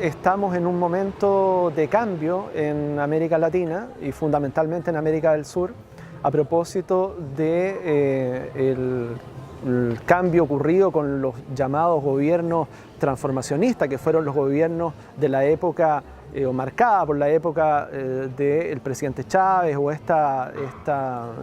Estamos en un momento de cambio en América Latina y fundamentalmente en América del Sur a propósito el cambio ocurrido con los llamados gobiernos transformacionistas, que fueron los gobiernos de la época o marcada por la época del presidente Chávez o esta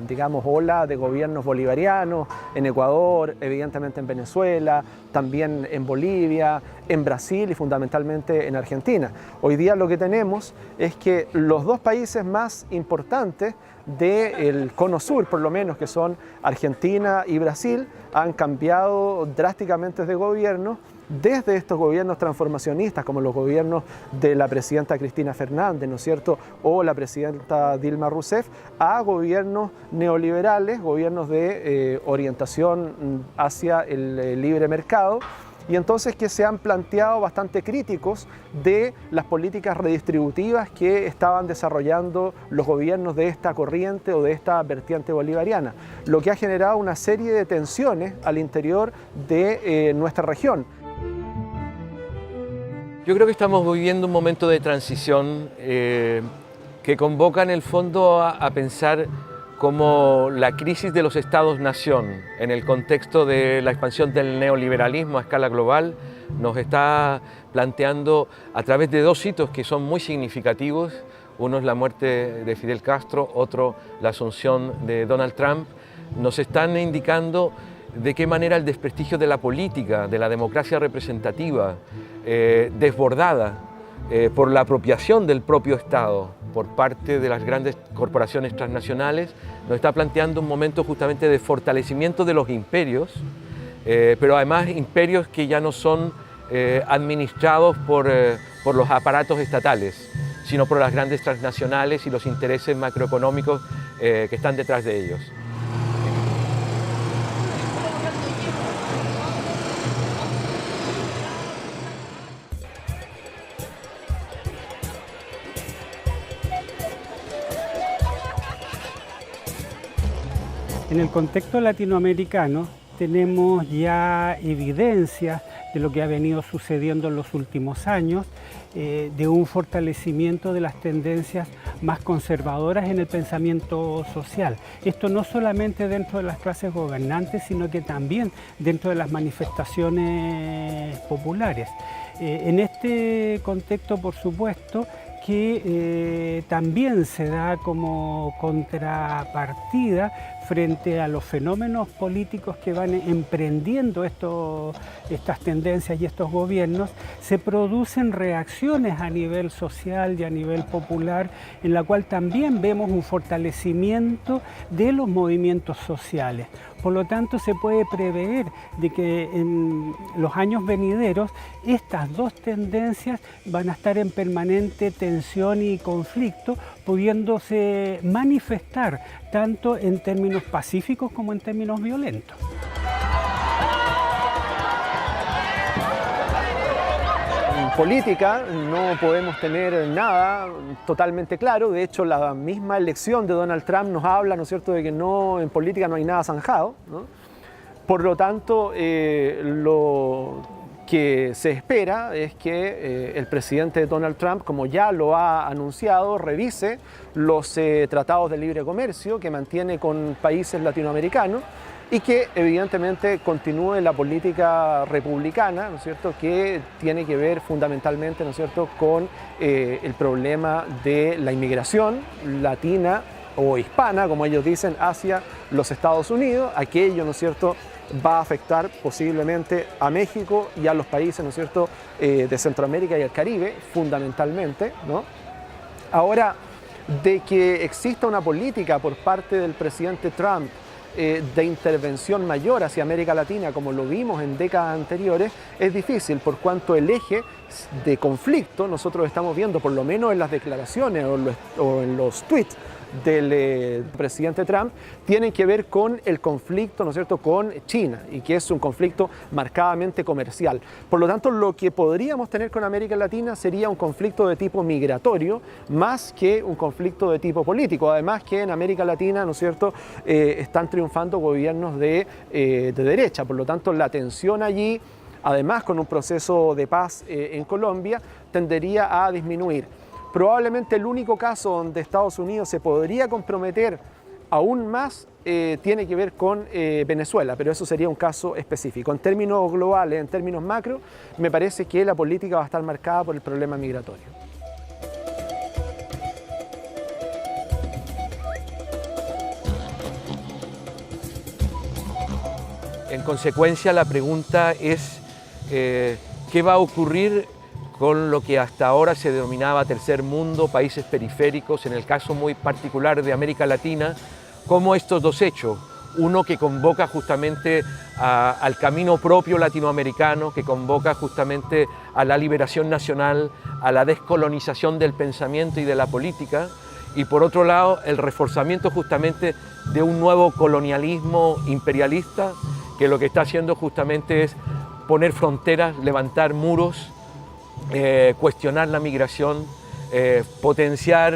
digamos, ola de gobiernos bolivarianos en Ecuador, evidentemente en Venezuela, también en Bolivia, en Brasil y fundamentalmente en Argentina. Hoy día lo que tenemos es que los dos países más importantes del cono sur, por lo menos, que son Argentina y Brasil, han cambiado drásticamente de gobierno, desde estos gobiernos transformacionistas, como los gobiernos de la presidenta Cristina Fernández, ¿no es cierto?, o la presidenta Dilma Rousseff, a gobiernos neoliberales, gobiernos de orientación hacia el libre mercado, y entonces que se han planteado bastante críticos de las políticas redistributivas que estaban desarrollando los gobiernos de esta corriente o de esta vertiente bolivariana, lo que ha generado una serie de tensiones al interior de nuestra región. Yo creo que estamos viviendo un momento de transición que convoca en el fondo a pensar cómo la crisis de los estados-nación en el contexto de la expansión del neoliberalismo a escala global nos está planteando a través de dos hitos que son muy significativos. Uno es la muerte de Fidel Castro, otro la asunción de Donald Trump. Nos están indicando de qué manera el desprestigio de la política, de la democracia representativa, desbordada por la apropiación del propio Estado por parte de las grandes corporaciones transnacionales, nos está planteando un momento justamente de fortalecimiento de los imperios, pero además imperios que ya no son administrados por los aparatos estatales, sino por las grandes transnacionales y los intereses macroeconómicos que están detrás de ellos. En el contexto latinoamericano tenemos ya evidencias de lo que ha venido sucediendo en los últimos años, de un fortalecimiento de las tendencias más conservadoras en el pensamiento social. Esto no solamente dentro de las clases gobernantes, sino que también dentro de las manifestaciones populares. En este contexto, por supuesto, que también se da como contrapartida frente a los fenómenos políticos que van emprendiendo estas tendencias y estos gobiernos, se producen reacciones a nivel social y a nivel popular, en la cual también vemos un fortalecimiento de los movimientos sociales. Por lo tanto, se puede prever de que en los años venideros estas dos tendencias van a estar en permanente tensión y conflicto, pudiéndose manifestar tanto en términos pacíficos como en términos violentos. En política no podemos tener nada totalmente claro. De hecho, la misma elección de Donald Trump nos habla, ¿no es cierto?, de que en política no hay nada zanjado, ¿no? Por lo tanto, lo que se espera es que el presidente Donald Trump, como ya lo ha anunciado, revise los tratados de libre comercio que mantiene con países latinoamericanos y que evidentemente continúe la política republicana, ¿no es cierto?, que tiene que ver fundamentalmente, ¿no es cierto?, con el problema de la inmigración latina o hispana, como ellos dicen, hacia los Estados Unidos. Aquello, ¿no es cierto?, va a afectar posiblemente a México y a los países, ¿no es cierto?, de Centroamérica y el Caribe, fundamentalmente, ¿no? Ahora, de que exista una política por parte del presidente Trump de intervención mayor hacia América Latina, como lo vimos en décadas anteriores, es difícil, por cuanto el eje de conflicto nosotros estamos viendo, por lo menos en las declaraciones o en los tweets del presidente Trump tienen que ver con el conflicto, ¿no es cierto?, con China, y que es un conflicto marcadamente comercial. Por lo tanto, lo que podríamos tener con América Latina sería un conflicto de tipo migratorio más que un conflicto de tipo político. Además que en América Latina, ¿no es cierto?, están triunfando gobiernos de derecha. Por lo tanto, la tensión allí, además con un proceso de paz en Colombia, tendería a disminuir. Probablemente el único caso donde Estados Unidos se podría comprometer aún más tiene que ver con Venezuela, pero eso sería un caso específico. En términos globales, en términos macro, me parece que la política va a estar marcada por el problema migratorio. En consecuencia, la pregunta es ¿qué va a ocurrir con lo que hasta ahora se denominaba tercer mundo, países periféricos, en el caso muy particular de América Latina, cómo estos dos hechos, uno que convoca justamente al camino propio latinoamericano, que convoca justamente a la liberación nacional, a la descolonización del pensamiento y de la política, y por otro lado el reforzamiento justamente de un nuevo colonialismo imperialista que lo que está haciendo justamente es poner fronteras, levantar muros, cuestionar la migración, potenciar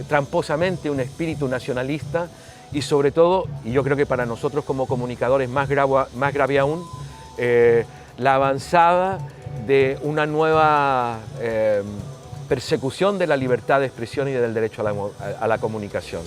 tramposamente un espíritu nacionalista y sobre todo, y yo creo que para nosotros como comunicadores más grave aún, la avanzada de una nueva persecución de la libertad de expresión y del derecho a la comunicación.